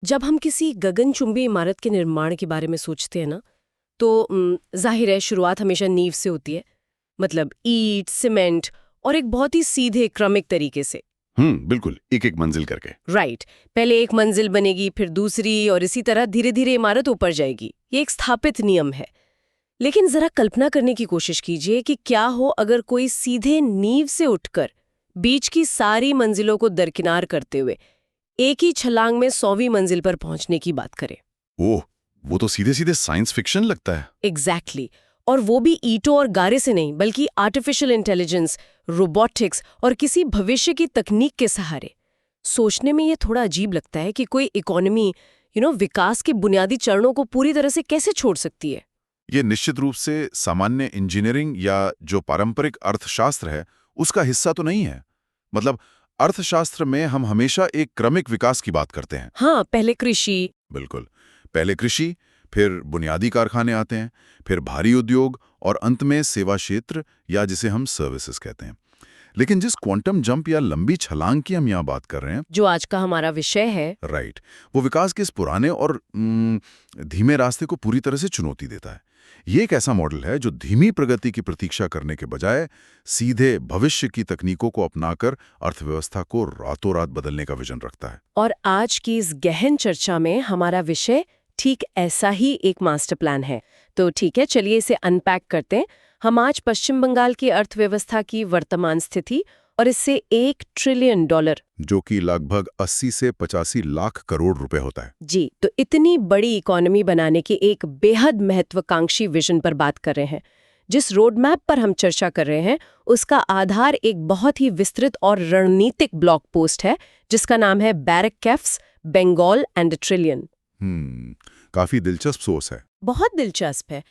जब हम किसी गगनचुंबी इमारत के निर्माण के बारे में सोचते हैं ना, तो जाहिर है शुरुआत हमेशा नींव से होती है। मतलब ईंट, सीमेंट और एक बहुत ही सीधे क्रमिक तरीके से। बिल्कुल, एक एक मंजिल करके। राइट। पहले एक मंजिल बनेगी, फिर दूसरी, और इसी तरह धीरे धीरे इमारत ऊपर जाएगी। ये एक स्थापित नियम है। लेकिन जरा कल्पना करने की कोशिश कीजिए कि क्या हो अगर कोई सीधे नींव से उठकर बीच की सारी मंजिलों को दरकिनार करते हुए एक ही छलांग में 100वीं मंजिल पर पहुंचने की बात करे। ओह, वो तो सीधे सीधे साइंस फिक्शन लगता है। एग्जैक्टली। और वो भी ईंटों और गारे से नहीं, बल्कि आर्टिफिशियल इंटेलिजेंस, रोबोटिक्स और किसी भविष्य की तकनीक के सहारे। सोचने में ये थोड़ा अजीब लगता है कि कोई इकोनॉमी विकास के बुनियादी चरणों को पूरी तरह से कैसे छोड़ सकती है। ये निश्चित रूप से सामान्य इंजीनियरिंग या जो पारंपरिक अर्थशास्त्र है उसका हिस्सा तो नहीं है। मतलब अर्थशास्त्र में हम हमेशा एक क्रमिक विकास की बात करते हैं। हाँ, पहले कृषि। बिल्कुल, पहले कृषि, फिर बुनियादी कारखाने आते हैं, फिर भारी उद्योग और अंत में सेवा क्षेत्र या जिसे हम सर्विसेज कहते हैं। लेकिन जिस क्वांटम जंप या लंबी छलांग की हम यहाँ बात कर रहे हैं, जो आज का हमारा विषय है, राइट, वो विकास के इस पुराने और धीमे रास्ते को पूरी तरह से चुनौती देता है। ये एक ऐसा मॉडल है जो धीमी प्रगति की प्रतीक्षा करने के बजाय सीधे भविष्य की तकनीकों को अपनाकर अर्थव्यवस्था को रातों रात बदलने का विजन रखता है। और आज की इस गहन चर्चा में हमारा विषय ठीक ऐसा ही एक मास्टर प्लान है। तो ठीक है, चलिए इसे अनपैक करते हैं। हम आज पश्चिम बंगाल की अर्थव्यवस्था की वर्तमान स्थिति और इससे $1 ट्रिलियन, जो कि लगभग 80 से 85 लाख करोड़ रुपए होता है। जी, तो इतनी बड़ी इकोनॉमी बनाने के एक बेहद महत्वाकांक्षी विजन पर बात कर रहे हैं। जिस रोड मैप पर हम चर्चा कर रहे हैं उसका आधार एक बहुत ही विस्तृत और रणनीतिक ब्लॉग पोस्ट है जिसका नाम है बैरक-केफ्स, बंगाल एंड ट्रिलियन। काफी दिलचस्प सोच है। बहुत दिलचस्प है।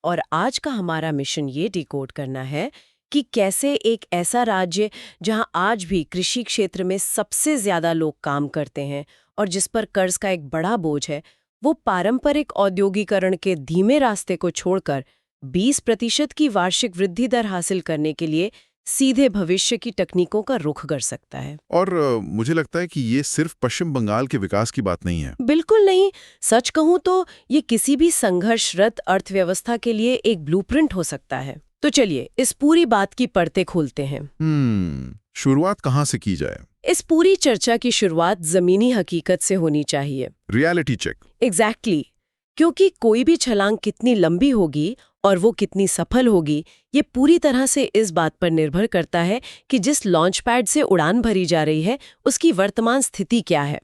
और आज का हमारा मिशन ये डिकोड करना है कि कैसे एक ऐसा राज्य जहां आज भी कृषि क्षेत्र में सबसे ज्यादा लोग काम करते हैं और जिस पर कर्ज का एक बड़ा बोझ है, वो पारंपरिक औद्योगिकरण के धीमे रास्ते को छोड़कर 20% की वार्षिक वृद्धि दर हासिल करने के लिए सीधे भविष्य की तकनीकों का रुख कर सकता है। और मुझे लगता है कि ये सिर्फ पश्चिम बंगाल के विकास की बात नहीं है। बिल्कुल नहीं। सच कहूं तो ये किसी भी संघर्षरत अर्थव्यवस्था के लिए एक ब्लूप्रिंट हो सकता है। तो चलिए इस पूरी बात की परतें खोलते हैं। शुरुआत कहाँ से की जाए? इस पूरी चर्चा की शुरुआत जमीनी हकीकत से होनी चाहिए। Reality check. एग्जैक्टली। क्योंकि कोई भी छलांग कितनी लंबी होगी और वो कितनी सफल होगी, ये पूरी तरह से इस बात पर निर्भर करता है कि जिस लॉन्च पैड से उड़ान भरी जा रही है उसकी वर्तमान स्थिति क्या है।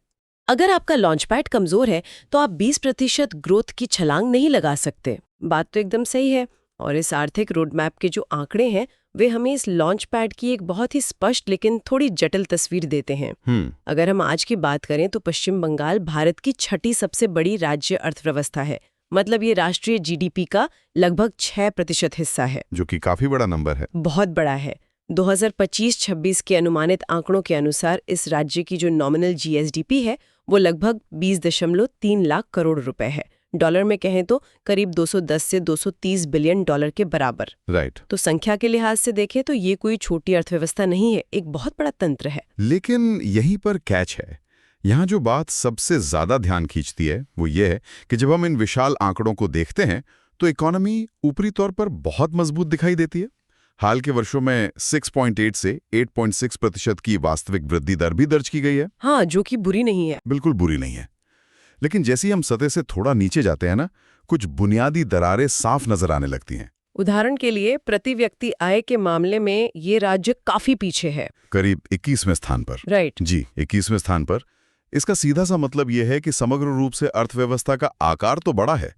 अगर आपका लॉन्च पैड कमजोर है तो आप 20% ग्रोथ की छलांग नहीं लगा सकते। बात तो एकदम सही है। और इस आर्थिक रोड मैप के जो आंकड़े हैं वे हमें इस लॉन्च पैड की एक बहुत ही स्पष्ट लेकिन थोड़ी जटिल तस्वीर देते हैं। अगर हम आज की बात करें तो पश्चिम बंगाल भारत की 6ठी सबसे बड़ी राज्य अर्थव्यवस्था है। मतलब ये राष्ट्रीय जीडीपी का लगभग 6% हिस्सा है, जो कि काफी बड़ा नंबर है। बहुत बड़ा है। 2025-26 के अनुमानित आंकड़ों के अनुसार इस राज्य की जो नॉमिनल जीएसडीपी है वो लगभग 20.3 लाख करोड़ रुपए है। डॉलर में कहें तो करीब 210 से 230 बिलियन डॉलर के बराबर। राइट। तो संख्या के लिहाज से देखें तो ये कोई छोटी अर्थव्यवस्था नहीं है, एक बहुत बड़ा तंत्र है। लेकिन यहीं पर कैच है। यहाँ जो बात सबसे ज्यादा ध्यान खींचती है वो ये है कि जब हम इन विशाल आंकड़ों को देखते हैं तो इकोनॉमी ऊपरी तौर पर बहुत मजबूत दिखाई देती है। हाल के वर्षों में 6.8 से 8.6% की वास्तविक वृद्धि दर भी दर्ज की गई है। हाँ, जो कि बुरी नहीं है। बिल्कुल बुरी नहीं है। लेकिन जैसे ही हम सतह से थोड़ा नीचे जाते हैं ना, कुछ बुनियादी दरारें साफ नजर आने लगती हैं। उदाहरण के लिए प्रति व्यक्ति आय के मामले में ये राज्य काफी पीछे है, करीब 21वें स्थान पर। राइट। जी, 21वें स्थान पर। इसका सीधा सा मतलब यह है कि समग्र रूप से अर्थव्यवस्था का आकार तो बड़ा है,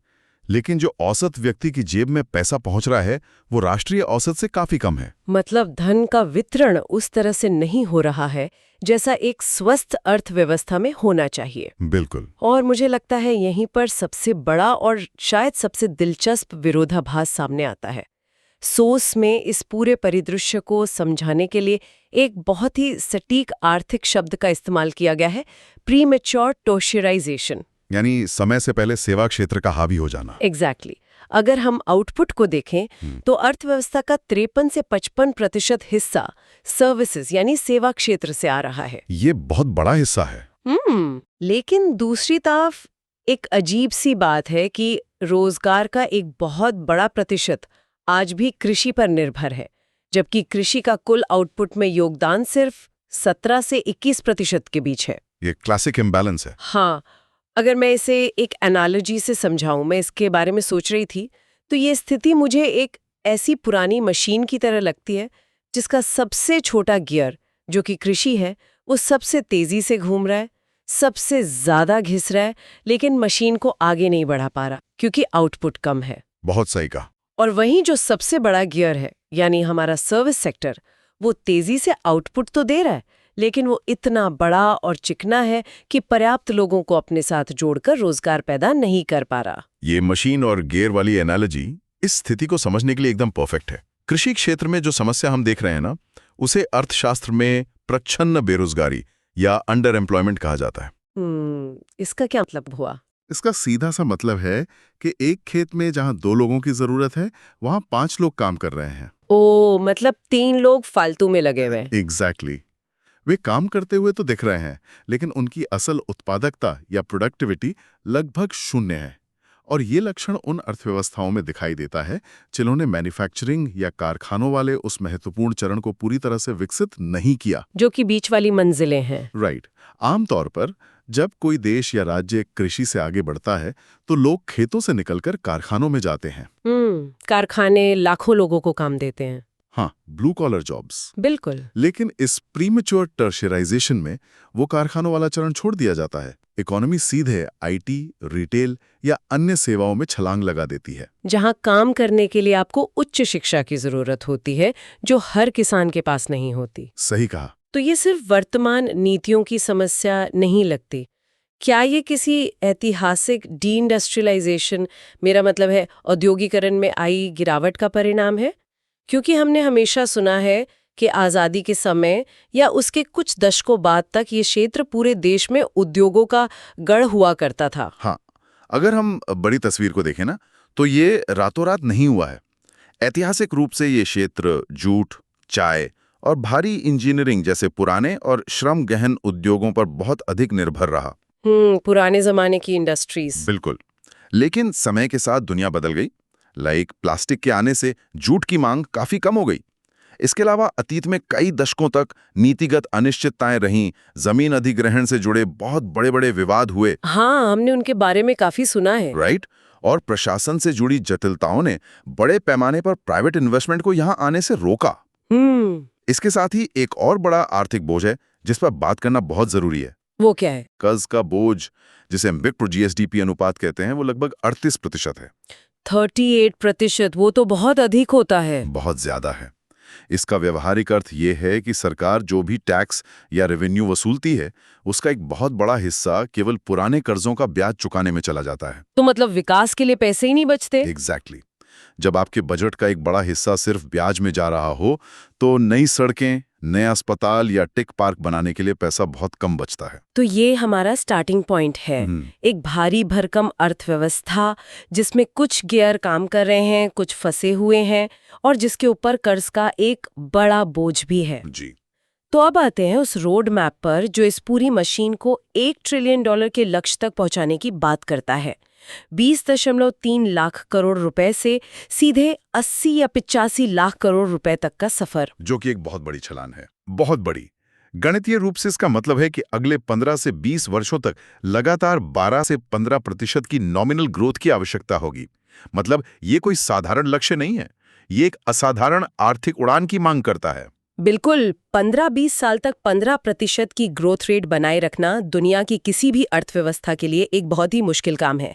लेकिन जो औसत व्यक्ति की जेब में पैसा पहुंच रहा है वो राष्ट्रीय औसत से काफी कम है। मतलब धन का वितरण उस तरह से नहीं हो रहा है जैसा एक स्वस्थ अर्थव्यवस्था में होना चाहिए। बिल्कुल। और मुझे लगता है यहीं पर सबसे बड़ा और शायद सबसे दिलचस्प विरोधाभास सामने आता है। सोस में इस पूरे परिदृश्य को समझाने के लिए एक बहुत ही सटीक आर्थिक शब्द का इस्तेमाल किया गया है, प्रीमेच्योर टर्शियराइजेशन, यानी समय से पहले सेवा क्षेत्र का हावी हो जाना। एग्जैक्टली। अगर हम आउटपुट को देखें तो अर्थव्यवस्था का 53 से 55% हिस्सा सर्विसेज यानी सेवा क्षेत्र से आ रहा है। ये बहुत बड़ा हिस्सा है। लेकिन दूसरी तरफ एक अजीब सी बात है कि रोजगार का एक बहुत बड़ा प्रतिशत आज भी कृषि पर निर्भर है, जबकि कृषि का कुल आउटपुट में योगदान सिर्फ 17 से 21% के बीच है। ये क्लासिक इम्बैलेंस है। हाँ, अगर मैं इसे एक एनालॉजी से समझाऊं, मैं इसके बारे में सोच रही थी, तो ये स्थिति मुझे एक ऐसी पुरानी मशीन की तरह लगती है जिसका सबसे छोटा गियर, जो कि कृषि है, वो सबसे तेजी से घूम रहा है, सबसे ज्यादा घिस रहा है, लेकिन मशीन को आगे नहीं बढ़ा पा रहा क्योंकि आउटपुट कम है। बहुत सही कहा। और वहीं जो सबसे बड़ा गियर है, यानी हमारा सर्विस सेक्टर, वो तेजी से आउटपुट तो दे रहा है, लेकिन वो इतना बड़ा और चिकना है कि पर्याप्त लोगों को अपने साथ जोड़कर रोजगार पैदा नहीं कर पा रहा। ये मशीन और गियर वाली एनालॉजी इस स्थिति को समझने के लिए एकदम परफेक्ट है। कृषि क्षेत्र में जो समस्या हम देख रहे हैं ना, उसे अर्थशास्त्र में प्रच्छन्न बेरोजगारी या अंडर एम्प्लॉयमेंट कहा जाता है। इसका क्या मतलब हुआ? इसका सीधा सा मतलब है कि एक खेत में जहां 2 लोगों की जरूरत है, वहां 5 लोग काम कर रहे हैं। ओ, मतलब 3 लोग फालतू में लगे हुए हैं। एग्जैक्टली। वे काम करते हुए तो दिख रहे हैं, लेकिन उनकी असल उत्पादकता या प्रोडक्टिविटी लगभग 0 है। और ये लक्षण उन अर्थव्यवस्थाओं में दिखाई देता है जिन्होंने मैन्युफैक्चरिंग या कारखानों वाले उस महत्वपूर्ण चरण को पूरी तरह से विकसित नहीं किया, जो कि बीच वाली मंजिलें हैं। राइट। आमतौर पर जब कोई देश या राज्य कृषि से आगे बढ़ता है, तो लोग खेतों से निकलकर कारखानों में जाते हैं। कारखाने लाखों लोगों को काम देते हैं। हाँ, ब्लू कॉलर जॉब्स। बिल्कुल। लेकिन इस प्रीमेच्योर टर्शियराइजेशन में वो कारखानों वाला चरण छोड़ दिया जाता है। इकोनॉमी सीधे आईटी, रिटेल या अन्य सेवाओं में छलांग लगा देती है, जहां काम करने के लिए आपको उच्च शिक्षा की जरूरत होती है, जो हर किसान के पास नहीं होती। सही कहा। तो ये सिर्फ वर्तमान नीतियों की समस्या नहीं लगती। क्या ये किसी ऐतिहासिक डी इंडस्ट्रियलाइजेशन, मेरा मतलब है औद्योगिकरण में आई गिरावट का परिणाम है? क्योंकि हमने हमेशा सुना है कि आज़ादी के समय या उसके कुछ दशकों बाद तक ये क्षेत्र पूरे देश में उद्योगों का गढ़ हुआ करता था। हाँ, अगर हम बड़ी तस्वीर को देखें ना, तो ये रातों रात नहीं हुआ है। ऐतिहासिक रूप से ये क्षेत्र जूट, चाय और भारी इंजीनियरिंग जैसे पुराने और श्रम गहन उद्योगों पर बहुत अधिक निर्भर रहा। पुराने जमाने की इंडस्ट्रीज। बिल्कुल। लेकिन समय के साथ दुनिया बदल गई। प्लास्टिक के आने से जूट की मांग काफी कम हो गई। इसके अलावा अतीत में कई दशकों तक नीतिगत अनिश्चितताएं रहीं, जमीन अधिग्रहण से जुड़े बहुत बड़े बड़े विवाद हुए। हाँ, हमने उनके बारे में काफी सुना है। राइट। और प्रशासन से जुड़ी जटिलताओं ने बड़े पैमाने पर प्राइवेट इन्वेस्टमेंट को यहाँ आने से रोका। इसके साथ ही एक और बड़ा आर्थिक बोझ है जिस पर बात करना बहुत जरूरी है। वो क्या है? कर्ज का बोझ, जिसे हम विप्र जीएसडीपी अनुपात कहते हैं, वो लगभग 38% है। 38%? वो तो बहुत अधिक होता है। बहुत ज्यादा है। इसका व्यवहारिक अर्थ ये है कि सरकार जो भी टैक्स या रेवेन्यू वसूलती है, उसका एक बहुत बड़ा हिस्सा केवल पुराने कर्जों का ब्याज चुकाने में चला जाता है। तो मतलब विकास के लिए पैसे ही नहीं बचते। एग्जैक्टली। जब आपके बजट का एक बड़ा हिस्सा सिर्फ ब्याज में जा रहा हो, तो नई सड़कें, नए अस्पताल या टेक पार्क बनाने के लिए पैसा बहुत कम बचता है। तो ये हमारा स्टार्टिंग पॉइंट है, एक भारी भरकम अर्थव्यवस्था जिसमें कुछ गियर काम कर रहे हैं, कुछ फंसे हुए हैं, और जिसके ऊपर कर्ज का एक बड़ा बोझ भी है। जी। तो अब आते हैं उस रोड मैप पर जो इस पूरी मशीन को $1 ट्रिलियन के लक्ष्य तक पहुंचाने की बात करता है। 20.3 लाख करोड़ रुपए से सीधे 80 या 85 लाख करोड़ रुपए तक का सफर, जो कि एक बहुत बड़ी छलान है। बहुत बड़ी। गणितीय रूप से इसका मतलब है कि अगले 15 से 20 वर्षों तक लगातार 12 से 15% की नॉमिनल ग्रोथ की आवश्यकता होगी। मतलब ये कोई साधारण लक्ष्य नहीं है, ये एक असाधारण आर्थिक उड़ान की मांग करता है। बिल्कुल। 15-20 साल तक 15% की ग्रोथ रेट बनाए रखना दुनिया की किसी भी अर्थव्यवस्था के लिए एक बहुत ही मुश्किल काम है।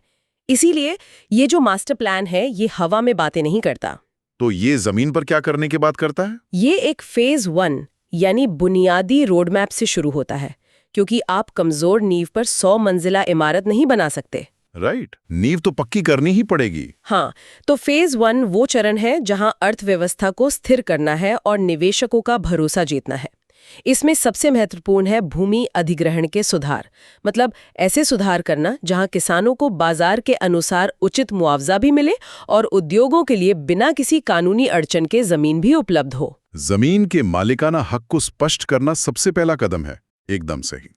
इसीलिए ये जो मास्टर प्लान है, ये हवा में बातें नहीं करता। तो ये जमीन पर क्या करने की बात करता है? ये एक फेज 1 यानी बुनियादी रोड मैप से शुरू होता है, क्योंकि आप कमजोर नींव पर 100 मंजिला इमारत नहीं बना सकते। राइट। नींव तो पक्की करनी ही पड़ेगी। हाँ, तो फेज 1 वो चरण है जहां अर्थव्यवस्था को स्थिर करना है और निवेशकों का भरोसा जीतना है। इसमें सबसे महत्वपूर्ण है भूमि अधिग्रहण के सुधार, मतलब ऐसे सुधार करना जहां किसानों को बाजार के अनुसार उचित मुआवजा भी मिले और उद्योगों के लिए बिना किसी कानूनी अड़चन के जमीन भी उपलब्ध हो। जमीन के मालिकाना हक को स्पष्ट करना सबसे पहला कदम है। एकदम सही।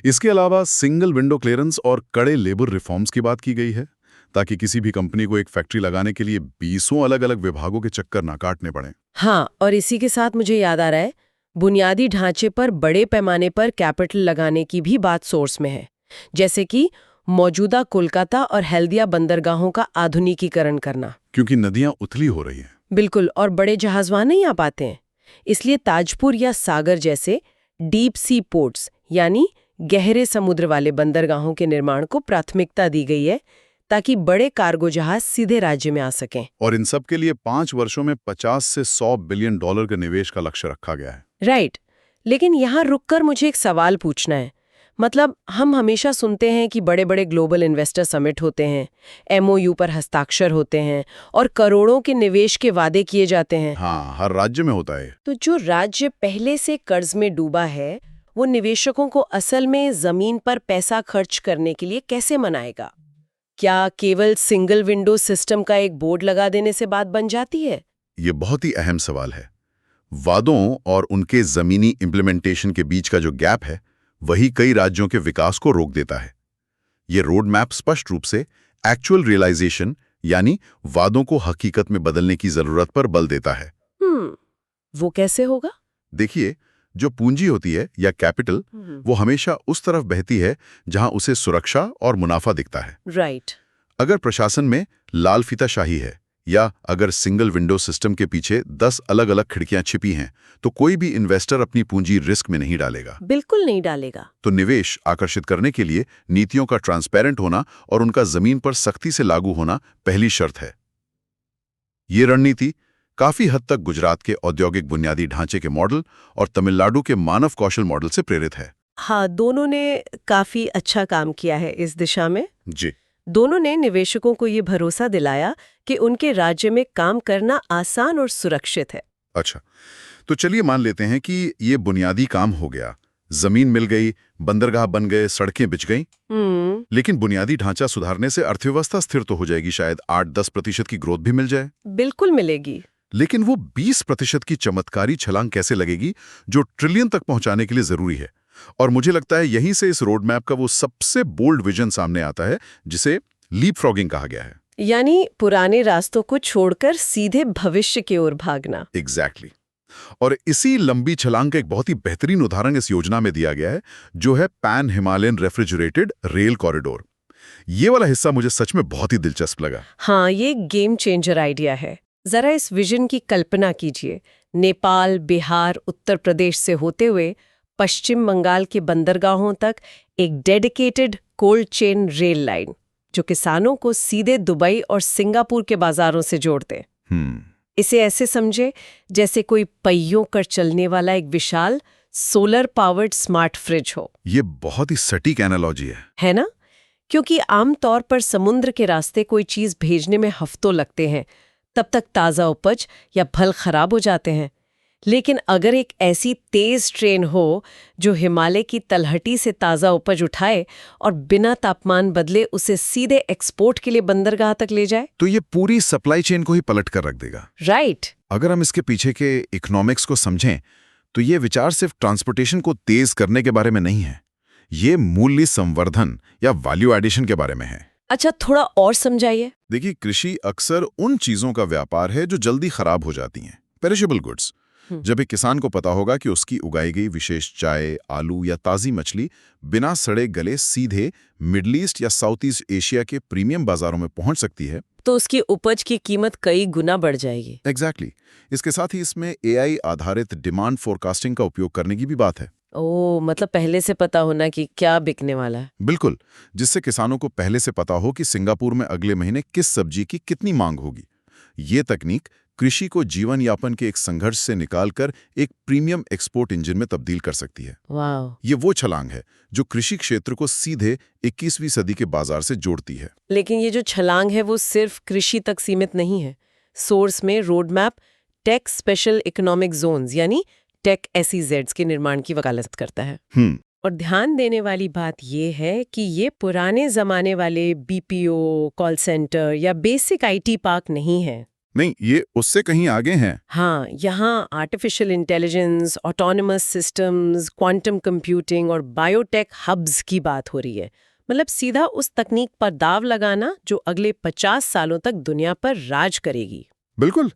इसके अलावा सिंगल विंडो क्लियरेंस और कड़े लेबर रिफॉर्म्स की बात की गई है, ताकि किसी भी कंपनी को एक फैक्ट्री लगाने के लिए 20 अलग-अलग विभागों के चक्कर ना काटने पड़े। हाँ, और इसी के साथ मुझे याद आ रहा है, बुनियादी ढांचे पर बड़े पैमाने पर कैपिटल लगाने की भी बात सोर्स में है, जैसे कि मौजूदा कोलकाता और हल्दिया बंदरगाहों का आधुनिकीकरण करना। क्योंकि नदियां उथली हो रही हैं। बिल्कुल, और बड़े जहाज वहां नहीं आ पाते हैं, इसलिए ताजपुर या सागर जैसे डीप सी पोर्ट्स यानी गहरे समुद्र वाले बंदरगाहों के निर्माण को प्राथमिकता दी गई है, ताकि बड़े कार्गो जहाज सीधे राज्य में आ सकें। और इन सब के लिए 5 वर्षों में 50 से 100 बिलियन डॉलर के निवेश का लक्ष्य रखा गया है। राइट, लेकिन यहाँ रुककर मुझे एक सवाल पूछना है। मतलब हम हमेशा सुनते हैं कि बड़े बड़े ग्लोबल इन्वेस्टर समिट होते हैं, एमओयू पर हस्ताक्षर होते हैं और करोड़ों के निवेश के वादे किए जाते हैं। हाँ, हर राज्य में होता है। तो जो राज्य पहले से कर्ज में डूबा है, वो निवेशकों को असल में जमीन पर पैसा खर्च करने के लिए कैसे मनाएगा? क्या केवल सिंगल विंडो सिस्टम का एक बोर्ड लगा देने से बात बन जाती है? ये बहुत ही अहम सवाल है। वादों और उनके जमीनी इम्प्लीमेंटेशन के बीच का जो गैप है, वही कई राज्यों के विकास को रोक देता है। ये रोड मैप स्पष्ट रूप से एक्चुअल रियलाइजेशन यानी वादों को हकीकत में बदलने की जरूरत पर बल देता है। वो कैसे होगा? देखिए, जो पूंजी होती है या कैपिटल, वो हमेशा उस तरफ बहती है जहां उसे सुरक्षा और मुनाफा दिखता है। राइट। अगर प्रशासन में लाल फीताशाही है या अगर सिंगल विंडो सिस्टम के पीछे 10 अलग-अलग खिड़कियां छिपी हैं, तो कोई भी इन्वेस्टर अपनी पूंजी रिस्क में नहीं डालेगा। बिल्कुल नहीं डालेगा। तो निवेश आकर्षित करने के लिए नीतियों का ट्रांसपेरेंट होना और उनका जमीन पर सख्ती से लागू होना पहली शर्त है। ये रणनीति काफी हद तक गुजरात के औद्योगिक बुनियादी ढांचे के मॉडल और तमिलनाडु के मानव कौशल मॉडल से प्रेरित है। हाँ, दोनों ने काफी अच्छा काम किया है इस दिशा में। जी। दोनों ने निवेशकों को ये भरोसा दिलाया कि उनके राज्य में काम करना आसान और सुरक्षित है। अच्छा, तो चलिए मान लेते हैं कि ये बुनियादी काम हो गया, जमीन मिल गई, बंदरगाह बन गए, सड़कें बिछ गईं। लेकिन बुनियादी ढांचा सुधारने से अर्थव्यवस्था स्थिर तो हो जाएगी, शायद 8-10% की ग्रोथ भी मिल जाए। बिल्कुल मिलेगी। लेकिन वो 20% की चमत्कारी छलांग कैसे लगेगी जो ट्रिलियन तक पहुंचाने के लिए जरूरी है? और मुझे लगता है यहीं से इस रोड मैप का वो सबसे बोल्ड विजन सामने आता है, जिसे लीप फ्रॉगिंग कहा गया है। यानी पुराने रास्तों को छोड़कर सीधे भविष्य की ओर भागना। एग्जैक्टली। और इसी लंबी छलांग का एक बहुत ही बेहतरीन उदाहरण इस योजना में दिया गया है, जो है pan Himalayan refrigerated rail corridor. ये वाला हिस्सा मुझे सच में बहुत ही दिलचस्प लगा। हाँ, ये गेम चेंजर आइडिया है। जरा इस विजन की कल्पना कीजिए। नेपाल, बिहार, उत्तर प्रदेश से होते हुए पश्चिम बंगाल के बंदरगाहों तक एक dedicated cold chain rail line, जो किसानों को सीधे दुबई और सिंगापुर के बाजारों से जोड़ते। इसे ऐसे समझे जैसे कोई पहियों कर चलने वाला एक विशाल सोलर पावर्ड स्मार्ट फ्रिज हो। ये बहुत ही सटीक एनालॉजी है ना? क्योंकि आमतौर पर समुद्र के रास्ते कोई चीज भेजने में हफ्तों लगते हैं, तब तक ताज़ा उपज या फल खराब हो जाते हैं। लेकिन अगर एक ऐसी तेज ट्रेन हो जो हिमालय की तलहटी से ताज़ा उपज उठाए और बिना तापमान बदले उसे सीधे एक्सपोर्ट के लिए बंदरगाह तक ले जाए, तो ये पूरी सप्लाई चेन को ही पलट कर रख देगा। राइट। अगर हम इसके पीछे के इकोनॉमिक्स को समझें, तो ये विचार सिर्फ ट्रांसपोर्टेशन को तेज करने के बारे में नहीं है, ये मूल्य संवर्धन या वैल्यू एडिशन के बारे में है। अच्छा, थोड़ा और समझाइए। देखिए, कृषि अक्सर उन चीजों का व्यापार है जो जल्दी खराब हो जाती हैं, पेरिशेबल गुड्स। जब एक किसान को पता होगा कि उसकी उगाई गई विशेष चाय, आलू या ताज़ी मछली बिना सड़े गले सीधे मिडल ईस्ट या साउथ ईस्ट एशिया के प्रीमियम बाजारों में पहुंच सकती है, तो उसकी उपज की कीमत कई गुना बढ़ जाएगी। एग्जैक्टली। इसके साथ ही इसमें AI आधारित डिमांड फोरकास्टिंग का उपयोग करने की भी बात है। मतलब पहले से पता होना कि क्या बिकने वाला है। बिल्कुल, जिससे किसानों को पहले से पता हो कि सिंगापुर में अगले महीने किस सब्जी की कितनी मांग होगी। ये तकनीक कृषि को जीवन यापन के एक संघर्ष से निकालकर एक प्रीमियम एक्सपोर्ट इंजन में तब्दील कर सकती है। वाह! ये वो छलांग है जो कृषि क्षेत्र को सीधे 21वीं सदी के बाजार से जोड़ती है। लेकिन ये जो छलांग है वो सिर्फ कृषि तक सीमित नहीं है। सोर्स में road map tech special economic zones यानी टेक SEZs के निर्माण की वकालत करता है। और ध्यान देने वाली बात यह है कि ये पुराने जमाने वाले BPO, कॉल सेंटर या बेसिक IT पार्क नहीं है। नहीं, ये उससे कहीं आगे हैं। हाँ, यहाँ artificial intelligence, autonomous systems, quantum computing और बायोटेक हब्स की बात हो रही है। मतलब सीधा उस तकनीक पर दाव लगाना जो अगले 50 सालों तक दुनिया पर राज करेगी। बिल्कुल।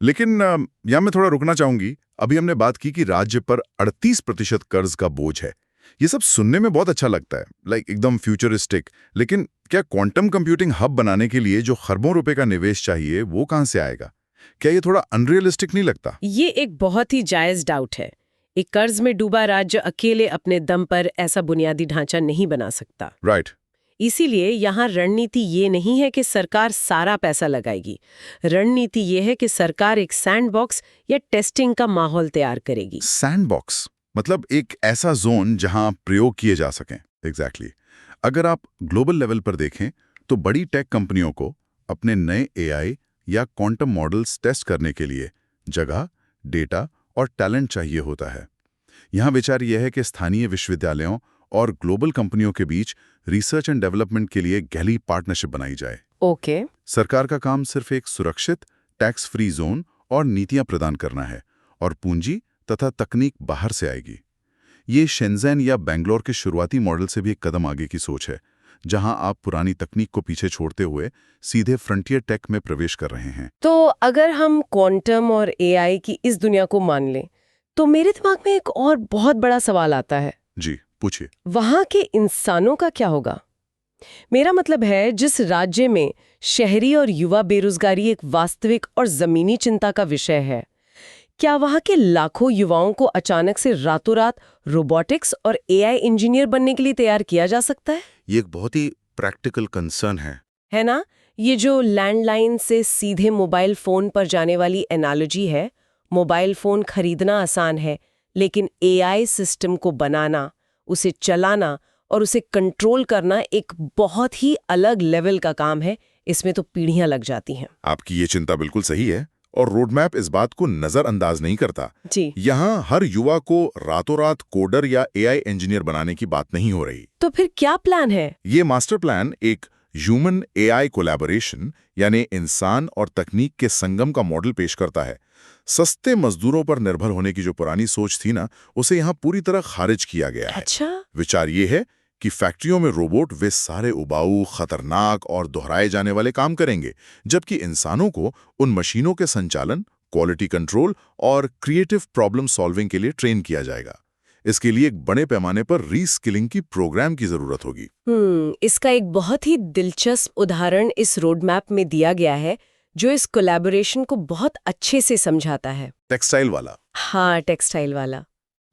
लेकिन यहाँ मैं थोड़ा रुकना चाहूंगी। अभी हमने बात की कि राज्य पर 38% कर्ज का बोझ है। ये सब सुनने में बहुत अच्छा लगता है, लाइक एकदम फ्यूचरिस्टिक। लेकिन क्या क्वांटम कंप्यूटिंग हब बनाने के लिए जो खरबों रुपए का निवेश चाहिए वो कहां से आएगा? क्या ये थोड़ा अनरियलिस्टिक नहीं लगता? ये एक बहुत ही जायज डाउट है। एक कर्ज में डूबा राज्य अकेले अपने दम पर ऐसा बुनियादी ढांचा नहीं बना सकता। राइट। इसीलिए यहाँ रणनीति ये नहीं है कि सरकार सारा पैसा लगाएगी। रणनीति ये है कि सरकार एक सैंडबॉक्स या टेस्टिंग का माहौल तैयार करेगी। सैंडबॉक्स मतलब एक ऐसा जोन जहां प्रयोग किए जा सकें। एग्जैक्टली। अगर आप ग्लोबल लेवल पर देखें तो बड़ी टेक कंपनियों को अपने नए एआई या क्वांटम मॉडल्स टेस्ट करने के लिए जगह, डेटा और टैलेंट चाहिए होता है। यहाँ विचार यह है कि स्थानीय विश्वविद्यालयों और ग्लोबल कंपनियों के बीच रिसर्च एंड डेवलपमेंट के लिए गहरी पार्टनरशिप बनाई जाए। ओके। सरकार का काम सिर्फ एक सुरक्षित, टैक्स फ्री जोन और नीतियां प्रदान करना है, और पूंजी तथा तकनीक बाहर से आएगी। ये शेंज़ेन या बेंगलोर के शुरुआती मॉडल से भी एक कदम आगे की सोच है, जहां आप पुरानी तकनीक को पीछे छोड़ते हुए सीधे फ्रंटियर टेक में प्रवेश कर रहे हैं। तो अगर हम क्वांटम और एआई की इस दुनिया को मान लें, तो मेरे दिमाग में एक और बहुत बड़ा सवाल आता है। जी, पूछिए। वहाँ के इंसानों का क्या होगा? मेरा मतलब है, जिस राज्य में शहरी और युवा बेरोजगारी एक वास्तविक और जमीनी चिंता का विषय है, क्या वहाँ के लाखों युवाओं को अचानक से रातों रात रोबोटिक्स और एआई इंजीनियर बनने के लिए तैयार किया जा सकता है? ये एक बहुत ही प्रैक्टिकल कंसर्न है ना? ये जो लैंडलाइन से सीधे मोबाइल फोन पर जाने वाली एनालॉजी है, मोबाइल फोन खरीदना आसान है, लेकिन एआई सिस्टम को बनाना, उसे चलाना और उसे कंट्रोल करना एक बहुत ही अलग लेवल का काम है। इसमें तो पीढ़ियां लग जाती हैं। आपकी ये चिंता बिल्कुल सही है, और रोडमैप इस बात को नजरअंदाज नहीं करता। जी। यहाँ हर युवा को रातों रात कोडर या एआई इंजीनियर बनाने की बात नहीं हो रही। तो फिर क्या प्लान है? ये मास्टर प्लान एक ह्यूमन एआई कोलैबोरेशन, यानी इंसान और तकनीक के संगम का मॉडल पेश करता है। सस्ते मजदूरों पर निर्भर होने की जो पुरानी सोच थी ना, उसे यहाँ पूरी तरह खारिज किया गया है। अच्छा। विचार ये है कि फैक्ट्रियों में रोबोट वे सारे उबाऊ, खतरनाक और दोहराए जाने वाले काम करेंगे, जबकि इंसानों को उन मशीनों के संचालन, क्वालिटी कंट्रोल और क्रिएटिव प्रॉब्लम सॉल्विंग के लिए ट्रेन किया जाएगा। इसके लिए एक बड़े पैमाने पर रीस्किलिंग की प्रोग्राम की जरूरत होगी। इसका एक बहुत ही दिलचस्प उदाहरण इस रोडमैप में दिया गया है, जो इस कोलैबोरेशन को बहुत अच्छे से समझाता है। टेक्सटाइल वाला। हाँ, टेक्सटाइल वाला।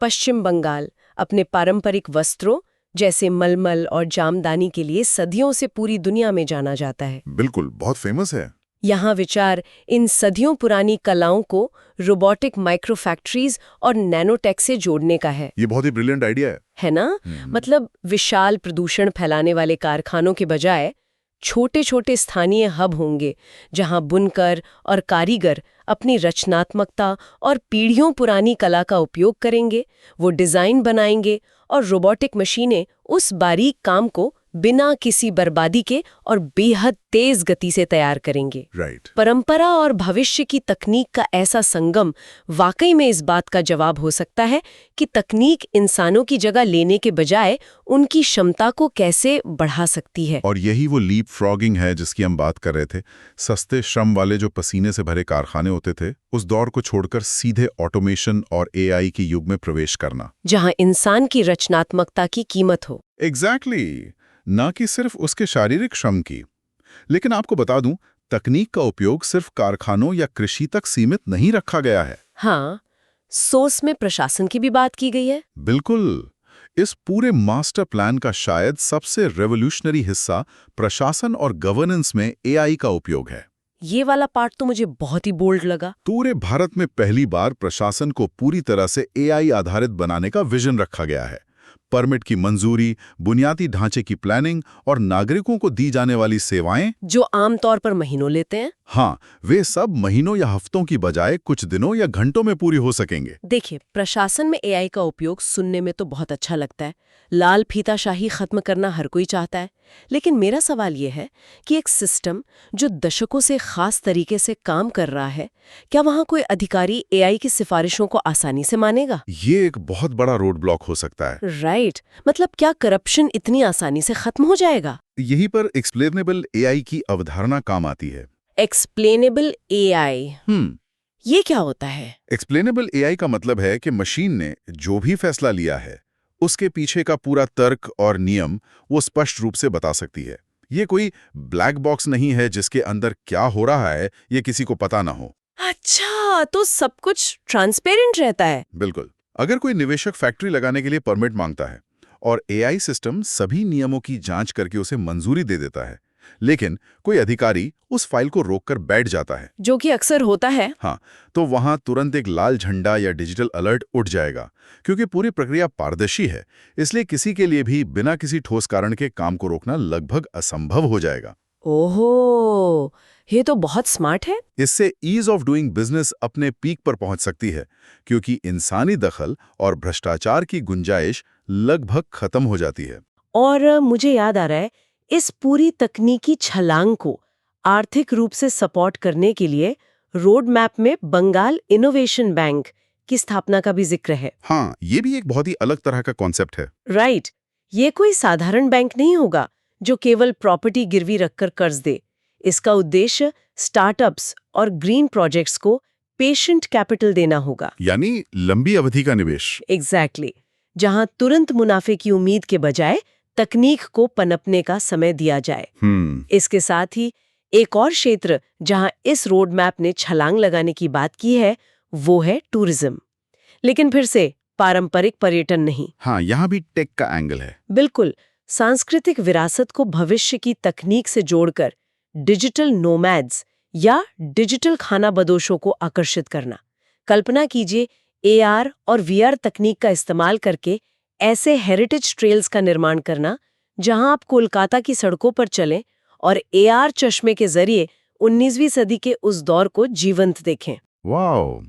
पश्चिम बंगाल अपने पारंपरिक वस्त्रों जैसे मलमल और जामदानी के लिए सदियों से पूरी दुनिया में जाना जाता है। बिल्कुल, बहुत फेमस है। यहाँ विचार इन सदियों पुरानी कलाओं को रोबोटिक माइक्रो फैक्ट्रीज और नैनोटेक से जोड़ने का है। ये बहुत ही ब्रिलियंट आइडिया है ना? मतलब विशाल प्रदूषण फैलाने वाले कारखानों के बजाय छोटे छोटे स्थानीय हब होंगे, जहां बुनकर और कारीगर अपनी रचनात्मकता और पीढ़ियों पुरानी कला का उपयोग करेंगे। वो डिजाइन बनाएंगे और रोबोटिक मशीनें उस बारीक काम को बिना किसी बर्बादी के और बेहद तेज गति से तैयार करेंगे। राइट। परंपरा और भविष्य की तकनीक का ऐसा संगम वाकई में इस बात का जवाब हो सकता है कि तकनीक इंसानों की जगह लेने के बजाय उनकी क्षमता को कैसे बढ़ा सकती है। और यही वो लीप फ्रॉगिंग है जिसकी हम बात कर रहे थे। सस्ते श्रम वाले जो पसीने से भरे कारखाने होते थे, उस दौर को छोड़कर सीधे ऑटोमेशन और एआई के युग में प्रवेश करना, जहां इंसान की रचनात्मकता की कीमत हो। एग्जैक्टली, ना कि सिर्फ उसके शारीरिक श्रम की। लेकिन आपको बता दूं, तकनीक का उपयोग सिर्फ कारखानों या कृषि तक सीमित नहीं रखा गया है। हाँ, सोर्स में प्रशासन की भी बात की गई है। बिल्कुल। इस पूरे मास्टर प्लान का शायद सबसे रेवोल्यूशनरी हिस्सा प्रशासन और गवर्नेंस में एआई का उपयोग है। ये वाला पार्ट तो मुझे बहुत ही बोल्ड लगा। पूरे भारत में पहली बार प्रशासन को पूरी तरह से एआई आधारित बनाने का विजन रखा गया है। परमिट की मंजूरी, बुनियादी ढांचे की प्लानिंग और नागरिकों को दी जाने वाली सेवाएं, जो आमतौर पर महीनों लेते हैं। हाँ, वे सब महीनों या हफ्तों की बजाय कुछ दिनों या घंटों में पूरी हो सकेंगे। देखिए, प्रशासन में एआई का उपयोग सुनने में तो बहुत अच्छा लगता है। लाल फीताशाही खत्म करना हर कोई चाहता है। लेकिन मेरा सवाल ये है कि एक सिस्टम जो दशकों से खास तरीके से काम कर रहा है, क्या वहाँ कोई अधिकारी एआई की सिफारिशों को आसानी से मानेगा? ये एक बहुत बड़ा रोड ब्लॉक हो सकता है। राइट। मतलब क्या करप्शन इतनी आसानी से खत्म हो जाएगा? यहीं पर एक्सप्लेनेबल एआई की अवधारणा काम आती है। एक्सप्लेनेबल एआई, ये क्या होता है? एक्सप्लेनेबल एआई का मतलब है कि मशीन ने जो भी फैसला लिया है, उसके पीछे का पूरा तर्क और नियम वो स्पष्ट रूप से बता सकती है। ये कोई ब्लैक बॉक्स नहीं है जिसके अंदर क्या हो रहा है ये किसी को पता ना हो। अच्छा, तो सब कुछ ट्रांसपेरेंट रहता है। बिल्कुल। अगर कोई निवेशक फैक्ट्री लगाने के लिए परमिट मांगता है और एआई सिस्टम सभी नियमों की जांच करके उसे मंजूरी दे देता है, लेकिन कोई अधिकारी उस फाइल को रोककर बैठ जाता है, जो कि अक्सर होता है। हाँ, तो वहां तुरंत एक लाल झंडा या डिजिटल अलर्ट उठ जाएगा। क्योंकि पूरी प्रक्रिया पारदर्शी है, इसलिए किसी के लिए भी बिना किसी ठोस कारण के काम को रोकना लगभग असंभव हो जाएगा। ओहो, ये तो बहुत स्मार्ट है। इससे ईज ऑफ डूइंग बिजनेस अपने पीक पर पहुंच सकती है, क्योंकि इंसानी दखल और भ्रष्टाचार की गुंजाइश लगभग खत्म हो जाती है। और मुझे याद आ रहा है, इस पूरी तकनीकी छलांग को आर्थिक रूप से सपोर्ट करने के लिए रोड मैप में बंगाल इनोवेशन बैंक की स्थापना का भी जिक्र है। हाँ, ये भी एक बहुत ही अलग तरह का कॉन्सेप्ट है। राइट। ये कोई साधारण बैंक नहीं होगा जो केवल प्रॉपर्टी गिरवी रखकर कर्ज दे। इसका उद्देश्य स्टार्टअप्स और ग्रीन प्रोजेक्ट्स को पेशेंट कैपिटल देना होगा। यानी लंबी अवधि का निवेश। एग्जैक्टली, जहां तुरंत मुनाफे की उम्मीद के बजाय तकनीक को पनपने का समय दिया जाए। इसके साथ ही एक और क्षेत्र जहां इस रोड मैप ने छलांग लगाने की बात की है, वो है टूरिज्म। लेकिन फिर से पारंपरिक पर्यटन नहीं। हाँ, यहाँ भी टेक का एंगल है। बिल्कुल, सांस्कृतिक विरासत को भविष्य की तकनीक से जोड़कर डिजिटल नोमैड्स या डिजिटल खानाबदोशों को आकर्षित करना। कल्पना कीजिए, एआर और वीआर तकनीक का इस्तेमाल करके ऐसे हेरिटेज ट्रेल्स का निर्माण करना जहां आप कोलकाता की सड़कों पर चलें और एआर चश्मे के जरिए 19वीं सदी के उस दौर को जीवंत देखें। वाओ,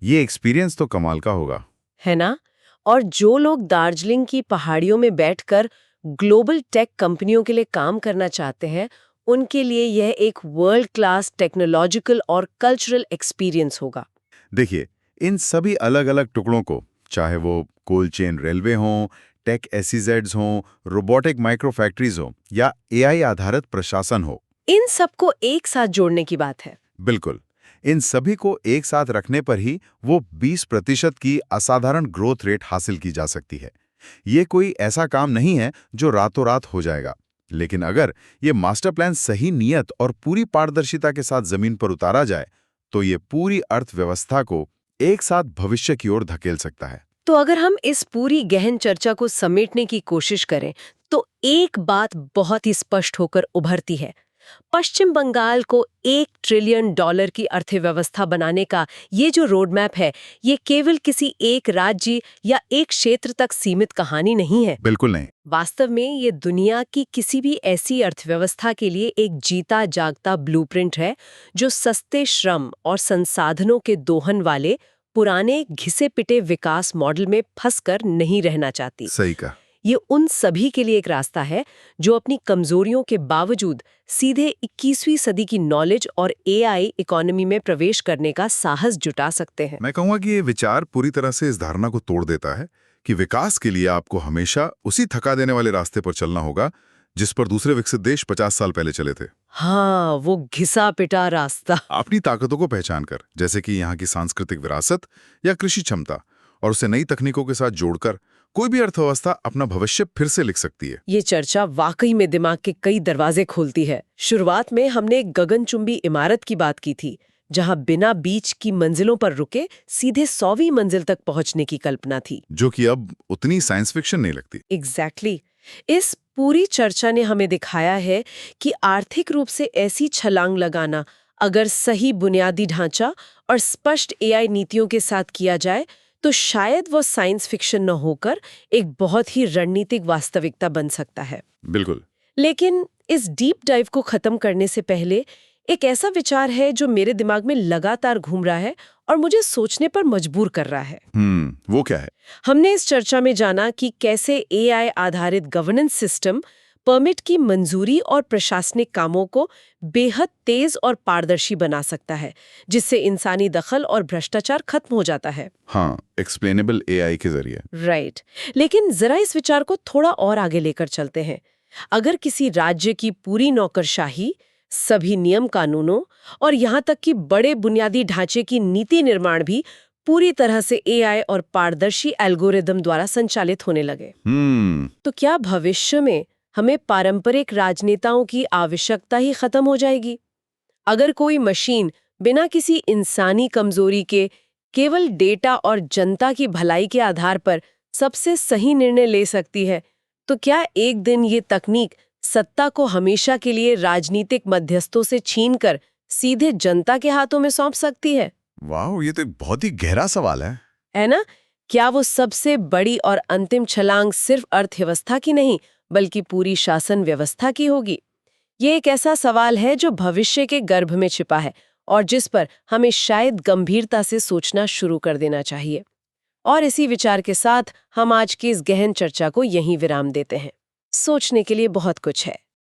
ये एक्सपीरियंस तो कमाल का होगा। है ना? और जो लोग दार्जिलिंग की पहाड़ियों में बैठकर ग्लोबल टेक कंपनियों के लिए काम करना चाहते हैं, उनके लिए यह एक वर्ल्ड क्लास टेक्नोलॉजिकल और कल्चरल एक्सपीरियंस होगा। देखिए, इन सभी अलग-अलग टुकड़ों को, चाहे वो कोल्ड चेन रेलवे हों, टेक एसईजेड्स हों, रोबोटिक माइक्रो फैक्ट्रीज हों या एआई आधारित प्रशासन हो, इन सबको एक साथ जोड़ने की बात है। बिल्कुल, इन सभी को एक साथ रखने पर ही वो 20% की असाधारण ग्रोथ रेट हासिल की जा सकती है। ये कोई ऐसा काम नहीं है जो रातों रात हो जाएगा, लेकिन अगर ये मास्टर प्लान सही नियत और पूरी पारदर्शिता के साथ जमीन पर उतारा जाए, तो ये पूरी अर्थव्यवस्था को एक साथ भविष्य की ओर धकेल सकता है। तो अगर हम इस पूरी गहन चर्चा को समेटने की कोशिश करें, तो एक बात बहुत ही स्पष्ट होकर उभरती है। पश्चिम बंगाल को $1 ट्रिलियन की अर्थव्यवस्था बनाने का ये जो रोड मैप है, ये केवल किसी एक राज्य या एक क्षेत्र तक सीमित कहानी नहीं है। बिल्कुल नहीं। वास्तव में ये दुनिया की किसी भी ऐसी अर्थव्यवस्था के लिए एक जीता जागता ब्लूप्रिंट है, जो सस्ते श्रम और संसाधनों के दोहन वाले पुराने घिसे पिटे विकास मॉडल में फंसकर नहीं रहना चाहती। सही कहा। ये उन सभी के लिए एक रास्ता है जो अपनी कमजोरियों के बावजूद सीधे 21वीं सदी की नॉलेज और एआई इकोनॉमी में प्रवेश करने का साहस जुटा सकते हैं। मैं कहूँगा कि ये विचार पूरी तरह से इस धारणा को तोड़ देता है कि विकास के लिए आपको हमेशा उसी थका देने वाले रास्ते पर चलना होगा जिस पर दूसरे विकसित देश 50 साल पहले चले थे। हाँ, वो घिसा पिटा रास्ता। अपनी ताकतों को पहचान कर, जैसे कि यहाँ की सांस्कृतिक विरासत या कृषि क्षमता, और उसे नई तकनीकों के साथ जोड़कर कोई भी अर्थव्यवस्था अपना भविष्य फिर से लिख सकती है। ये चर्चा वाकई में दिमाग के कई दरवाजे खोलती है। शुरुआत में हमने एक गगनचुंबी इमारत की बात की थी, जहां बिना बीच की मंजिलों पर रुके सीधे 100वीं मंजिल तक पहुंचने की कल्पना थी, जो कि अब उतनी साइंस फिक्शन नहीं लगती। एग्जैक्टली। इस पूरी चर्चा ने हमें दिखाया है कि आर्थिक रूप से ऐसी छलांग लगाना अगर सही बुनियादी ढांचा और स्पष्ट एआई नीतियों के साथ किया जाए, तो शायद वो साइंस फिक्शन न होकर एक बहुत ही रणनीतिक वास्तविकता बन सकता है। बिल्कुल। लेकिन इस डीप डाइव को खत्म करने से पहले एक ऐसा विचार है जो मेरे दिमाग में लगातार घूम रहा है और मुझे सोचने पर मजबूर कर रहा है। वो क्या है? हमने इस चर्चा में जाना कि कैसे एआई आधारित गवर्नेंस सिस्टम परमिट की मंजूरी और प्रशासनिक कामों को बेहद तेज और पारदर्शी बना सकता है, जिससे इंसानी दखल और भ्रष्टाचार खत्म हो जाता है। हाँ, एक्सप्लेनेबल एआई के जरिए। राइट। लेकिन जरा इस विचार को थोड़ा और आगे लेकर चलते हैं। अगर किसी राज्य की पूरी नौकरशाही, सभी नियम कानूनों और यहाँ तक कि बड़े बुनियादी ढांचे की नीति निर्माण भी पूरी तरह से एआई और पारदर्शी एल्गोरिदम द्वारा संचालित होने लगे, तो क्या भविष्य में हमें पारंपरिक राजनेताओं की आवश्यकता ही खत्म हो जाएगी? अगर कोई मशीन बिना किसी इंसानी कमजोरी के केवल डेटा और जनता की भलाई के आधार पर सबसे सही निर्णय ले सकती है, तो क्या एक दिन ये तकनीक सत्ता को हमेशा के लिए राजनीतिक मध्यस्थों से छीनकर सीधे जनता के हाथों में सौंप सकती है? वाह, ये तो एक बहुत ही गहरा सवाल है ना? क्या वो सबसे बड़ी और अंतिम छलांग सिर्फ अर्थव्यवस्था की नहीं, बल्कि पूरी शासन व्यवस्था की होगी? ये एक ऐसा सवाल है जो भविष्य के गर्भ में छिपा है और जिस पर हमें शायद गंभीरता से सोचना शुरू कर देना चाहिए। और इसी विचार के साथ हम आज की इस गहन चर्चा को यहीं विराम देते हैं। सोचने के लिए बहुत कुछ है।